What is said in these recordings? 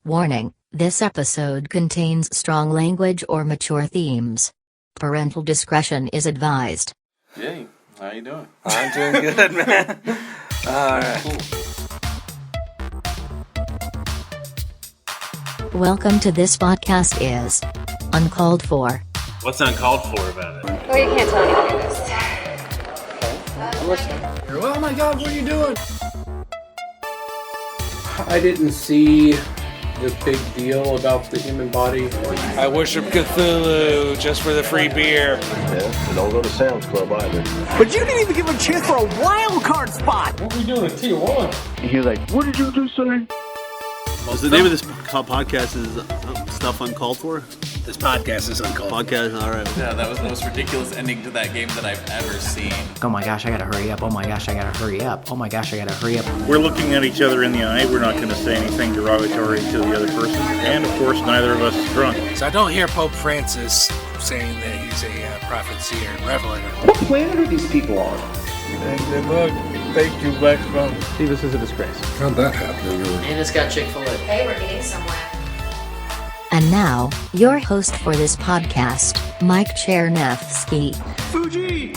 Warning, this episode contains strong language or mature themes. Parental discretion is advised. Hey, how you doing? I'm doing good, man. Alright. Cool. Welcome to this podcast is Uncalled For. What's uncalled for about it? Well, you can't tell anybody this. Oh my God, what are you doing? I didn't see the big deal about the human body. I worship Cthulhu just for the free beer. Yeah, and don't go to Sam's Club either. But you didn't even give him a chance for a wild card spot. What are we doing at Tijuana? He's like, what did you just say? Well, the name of this podcast is Stuff Uncalled For? This podcast is uncalled. Podcast, alright. Yeah, that was the most ridiculous ending to that game that I've ever seen. Oh my gosh, I gotta hurry up. Oh my gosh, I gotta hurry up. Oh my gosh, I gotta hurry up. We're looking at each other in the eye. We're not going to say anything derogatory to the other person. And, of course, neither of us is drunk. So I don't hear Pope Francis saying that he's a prophet, seer, and revelator. What planet are these people on? And look, thank you, Black Phone. See, this is a disgrace. How'd that happen? And it's got Chick-fil-A. Hey, we're getting somewhere. And now, your host for this podcast, Mike Chernefsky. Fuji!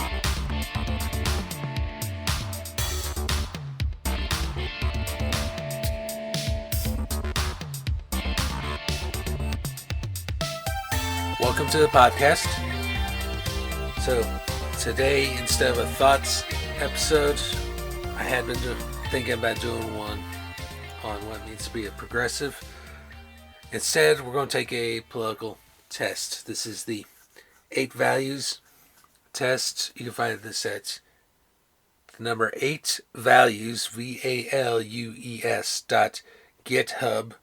Welcome to the podcast. So, today, instead of a thoughts episode, I had been thinking about doing one on what it means to be a progressive. Instead, we're going to take a political test. This is the 8 values test. You can find this at the number 8 values, VALUES.github,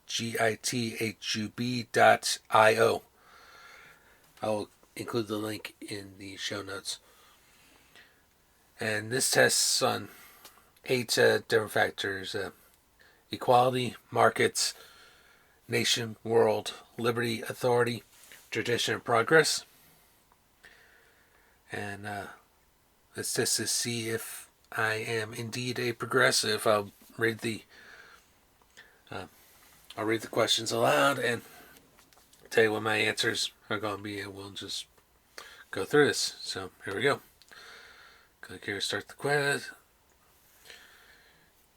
GITHUB.io. I will include the link in the show notes. And this tests on 8 different factors: equality, markets, nation, world, liberty, authority, tradition, and progress. And it's just to see if I am indeed a progressive. I'll read the questions aloud and tell you what my answers are going to be, and we'll just go through this. So here we go. Click here to start the quiz.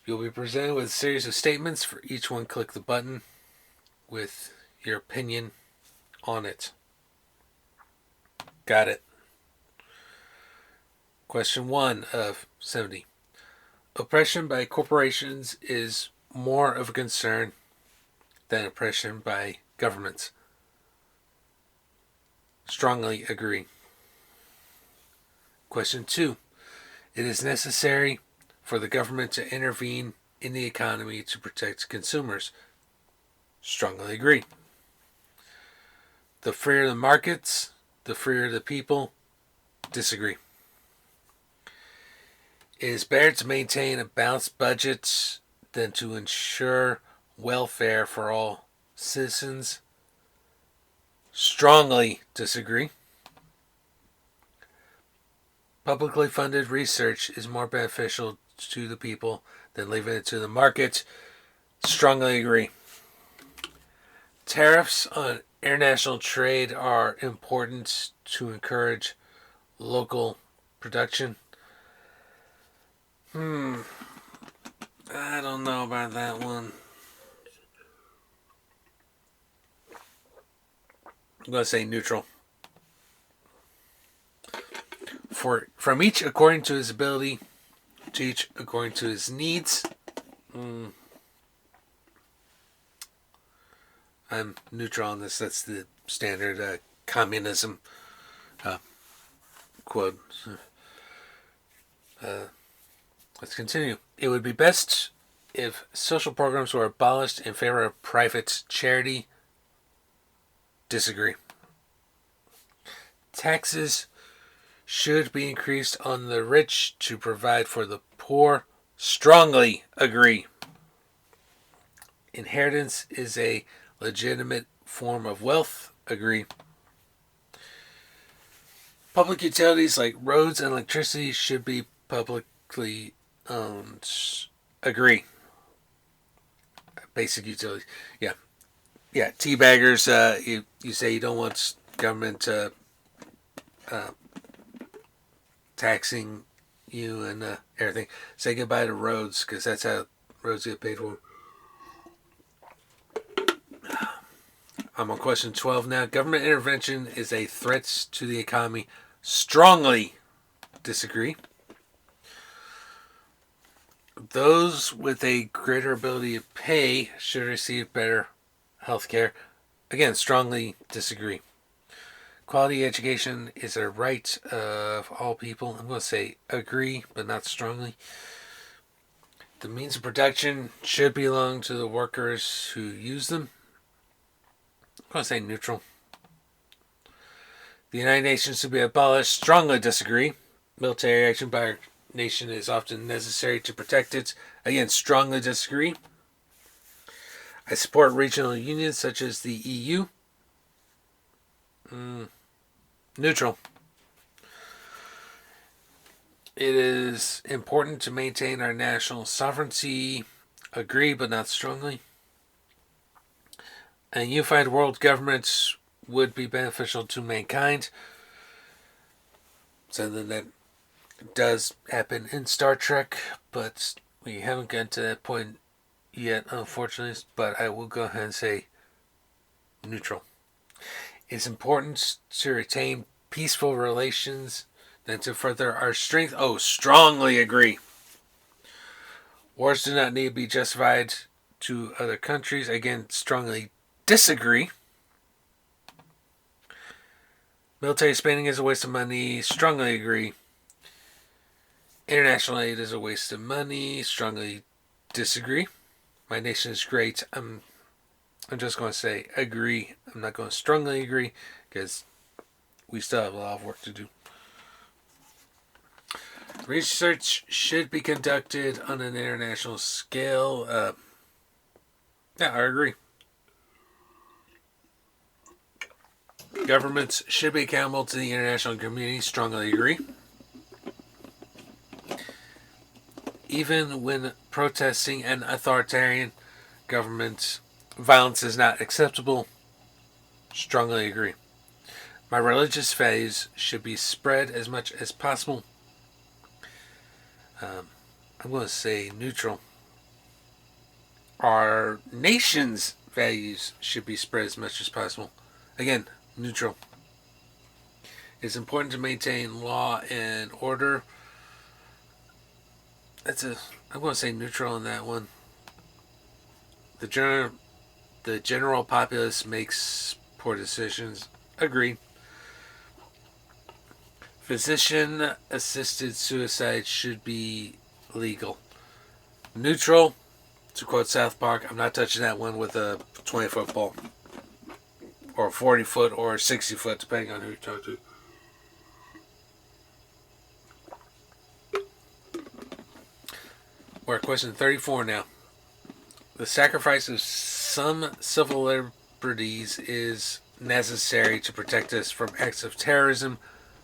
You'll be presented with a series of statements. For each one, click the button with your opinion on it. Got it. Question 1 of 70. Oppression by corporations is more of a concern than oppression by governments. Strongly agree. Question 2. It is necessary for the government to intervene in the economy to protect consumers. Strongly agree. The freer the markets, the freer the people. Disagree. It is better to maintain a balanced budget than to ensure welfare for all citizens. Strongly disagree. Publicly funded research is more beneficial to the people than leaving it to the market. Strongly agree. Tariffs on international trade are important to encourage local production. I don't know about that one. I'm going to say neutral. From each according to his ability, to each according to his needs. I'm neutral on this. That's the standard communism quote. Let's continue. It would be best if social programs were abolished in favor of private charity. Disagree. Taxes should be increased on the rich to provide for the poor. Strongly agree. Inheritance is a legitimate form of wealth. Agree. Public utilities like roads and electricity should be publicly owned. Agree. basic utilities. Yeah. Yeah, teabaggers, you say you don't want government taxing you and everything. Say goodbye to roads, because that's how roads get paid for. I'm on question 12 now. Government intervention is a threat to the economy. Strongly disagree. Those with a greater ability to pay should receive better health care. Again, strongly disagree. Quality education is a right of all people. I'm going to say agree, but not strongly. The means of production should belong to the workers who use them. I'm going to say neutral. The United Nations should be abolished. Strongly disagree. Military action by our nation is often necessary to protect it. Again, strongly disagree. I support regional unions such as the EU. Neutral. It is important to maintain our national sovereignty. Agree, but not strongly. A unified world government would be beneficial to mankind. Something that does happen in Star Trek, but we haven't gotten to that point yet, unfortunately. But I will go ahead and say neutral. It's important to retain peaceful relations and to further our strength. Oh, strongly agree. Wars do not need to be justified to other countries. Again, strongly disagree. Military spending is a waste of money. Strongly agree. International aid is a waste of money. Strongly disagree. My nation is great. I'm just going to say agree. I'm not going to strongly agree because we still have a lot of work to do. Research should be conducted on an international scale. Yeah, I agree. Governments should be accountable to the international community. Strongly agree. Even when protesting an authoritarian government, violence is not acceptable. Strongly agree. My religious values should be spread as much as possible. I'm going to say neutral. Our nation's values should be spread as much as possible. Again, neutral. It's important to maintain law and order. I'm going to say neutral on that one. The general populace makes poor decisions. Agreed. Physician-assisted suicide should be legal. Neutral. To quote South Park, I'm not touching that one with a 20-foot pole. Or 40-foot or 60-foot, depending on who you talk to. We're at question 34 now. The sacrifice of some civil liberties is necessary to protect us from acts of terrorism.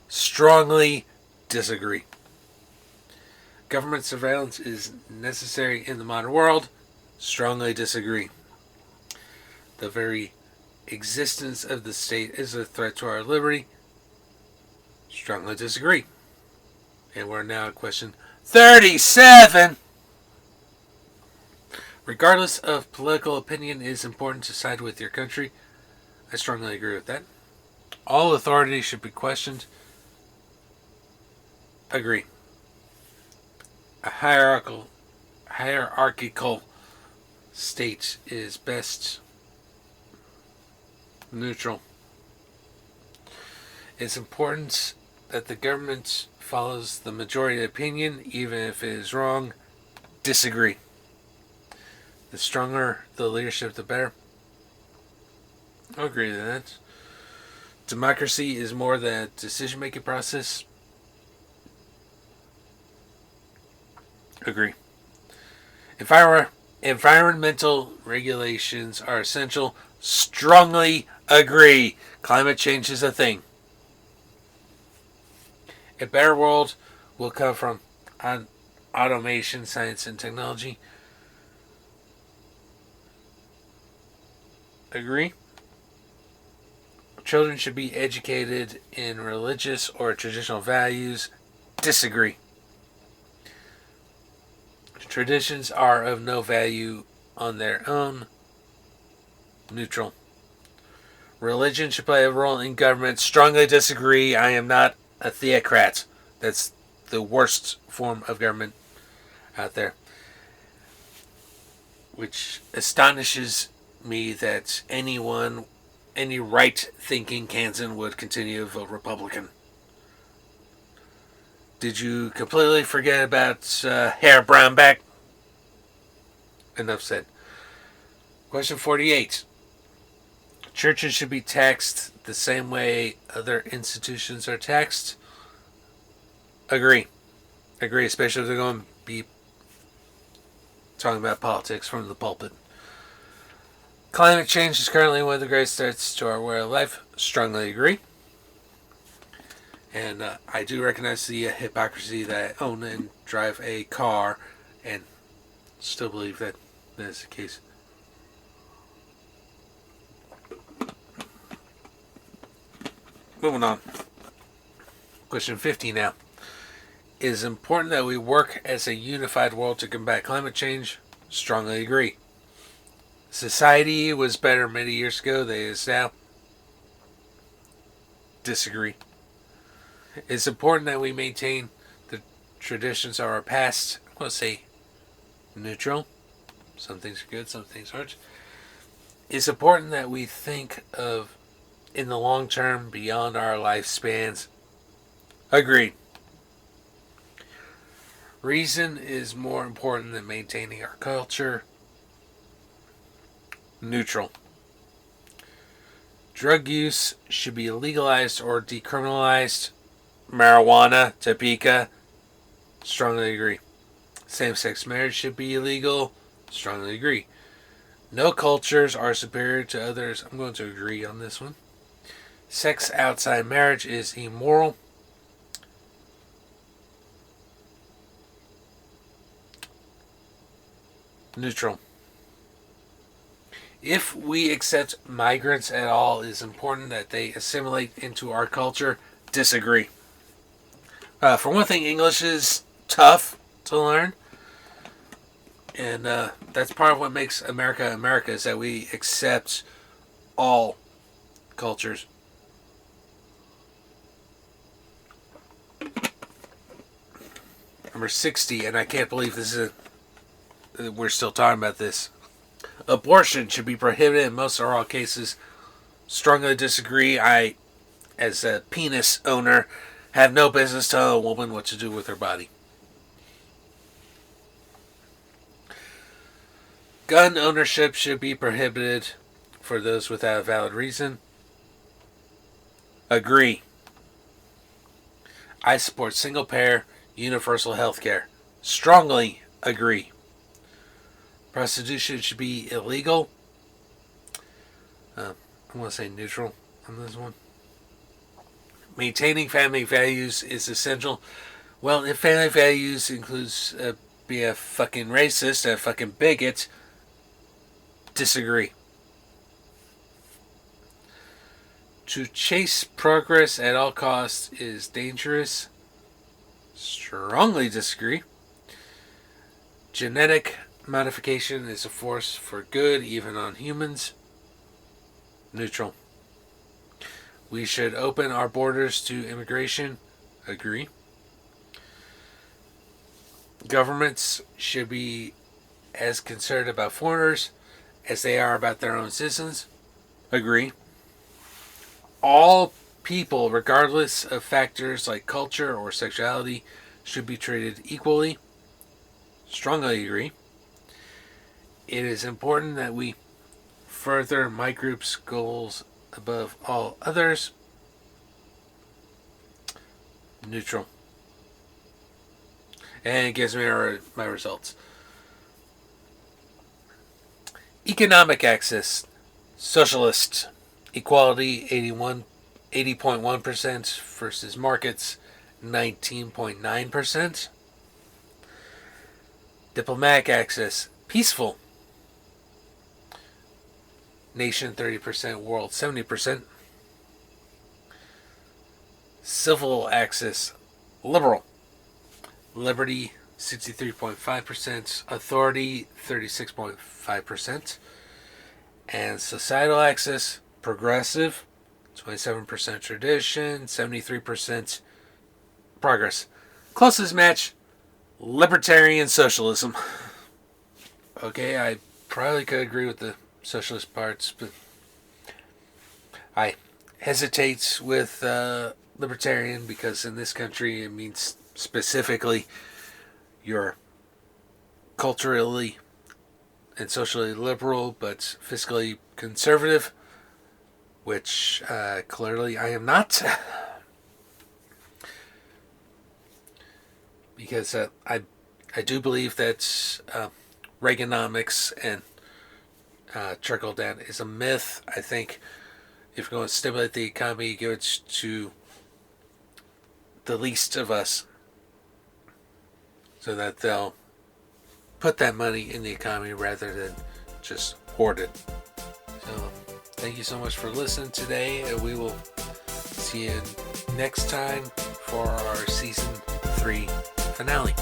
Strongly disagree. Government surveillance is necessary in the modern world. Strongly disagree. The very existence of the state is a threat to our liberty. Strongly disagree. And we're now at question 37. Regardless of political opinion, it is important to side with your country. I strongly agree with that. All authority should be questioned. Agree. A hierarchical state is best. Neutral. It's important that the government follows the majority opinion, even if it is wrong. Disagree. The stronger the leadership, the better. I agree with that. Democracy is more than a decision-making process. Agree. Environmental regulations are essential. Strongly agree. Climate change is a thing. A better world will come from automation, science, and technology. Agree. Children should be educated in religious or traditional values. Disagree. Traditions are of no value on their own. Neutral. Religion should play a role in government. Strongly disagree. I am not a theocrat. That's the worst form of government out there. Which astonishes me that any right-thinking Kansan would continue to vote Republican. Did you completely forget about Herr Brownback? Enough said. Question 48. Churches should be taxed the same way other institutions are taxed. Agree. Agree, especially if they're going to be talking about politics from the pulpit. Climate change is currently one of the greatest threats to our way of life. Strongly agree. And I do recognize the hypocrisy that I own and drive a car and still believe that is the case. Moving on. Question 50 now. It is important that we work as a unified world to combat climate change. Strongly agree. Society was better many years ago than it is now. Disagree. It's important that we maintain the traditions of our past. I'm going to say neutral. Some things are good, some things aren't. It's important that we think of in the long term beyond our lifespans. Agreed. Reason is more important than maintaining our culture. Neutral. Drug use should be legalized or decriminalized. Marijuana, Topeka. Strongly agree. Same-sex marriage should be illegal. Strongly agree. No cultures are superior to others. I'm going to agree on this one. Sex outside marriage is immoral. Neutral. If we accept migrants at all, it is important that they assimilate into our culture. Disagree. For one thing, English is tough to learn. And that's part of what makes America America, is that we accept all cultures. Number 60, and I can't believe we're still talking about this. Abortion should be prohibited in most or all cases. Strongly disagree. I, as a penis owner, have no business telling a woman what to do with her body. Gun ownership should be prohibited for those without a valid reason. Agree. I support single-payer universal health care. Strongly agree. Prostitution should be illegal. I'm going to say neutral on this one. Maintaining family values is essential. Well, if family values includes being a fucking racist and a fucking bigot, disagree. To chase progress at all costs is dangerous. Strongly disagree. Genetic modification is a force for good, even on humans. Neutral. We should open our borders to immigration. Agree. Governments should be as concerned about foreigners as they are about their own citizens. Agree. All people, regardless of factors like culture or sexuality, should be treated equally. Strongly agree. It is important that we further my group's goals above all others. Neutral. And it gives me my results. Economic access. Socialist. Equality 80.1% versus markets 19.9%. Diplomatic access. Peaceful. nation 30%, world 70%. Civil axis, liberal. Liberty 63.5%, authority 36.5%, and societal axis, progressive 27% tradition, 73% progress. Closest match, libertarian socialism. Okay, I probably could agree with the socialist parts, but I hesitate with libertarian because in this country it means specifically you're culturally and socially liberal but fiscally conservative, which clearly I am not. Because I do believe that Reaganomics and trickle down is a myth. I think if you're going to stimulate the economy, give it to the least of us so that they'll put that money in the economy rather than just hoard it. So thank you so much for listening today, and we will see you next time for our season 3 finale.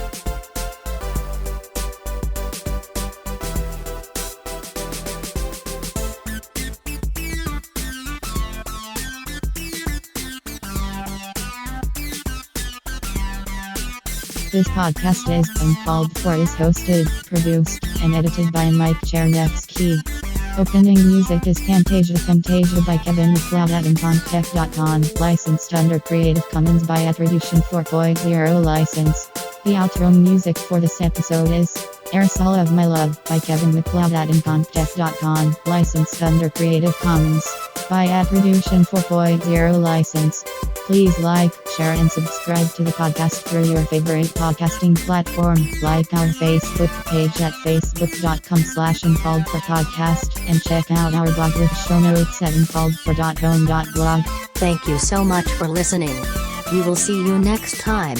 This podcast is Uncalled For is hosted, produced, and edited by Mike Chernevsky. Opening music is Fantasia by Kevin MacLeod at incomptech.com, licensed under Creative Commons by Attribution 4.0 license. The outro music for this episode is Aerosol of My Love by Kevin MacLeod at incomptech.com, licensed under Creative Commons by Attribution 4.0 license. Please like, share, and subscribe to the podcast through your favorite podcasting platform. Like our Facebook page at facebook.com/uncalledforpodcast and check out our blog with show notes at uncalledfor.home.blog. Thank you so much for listening. We will see you next time.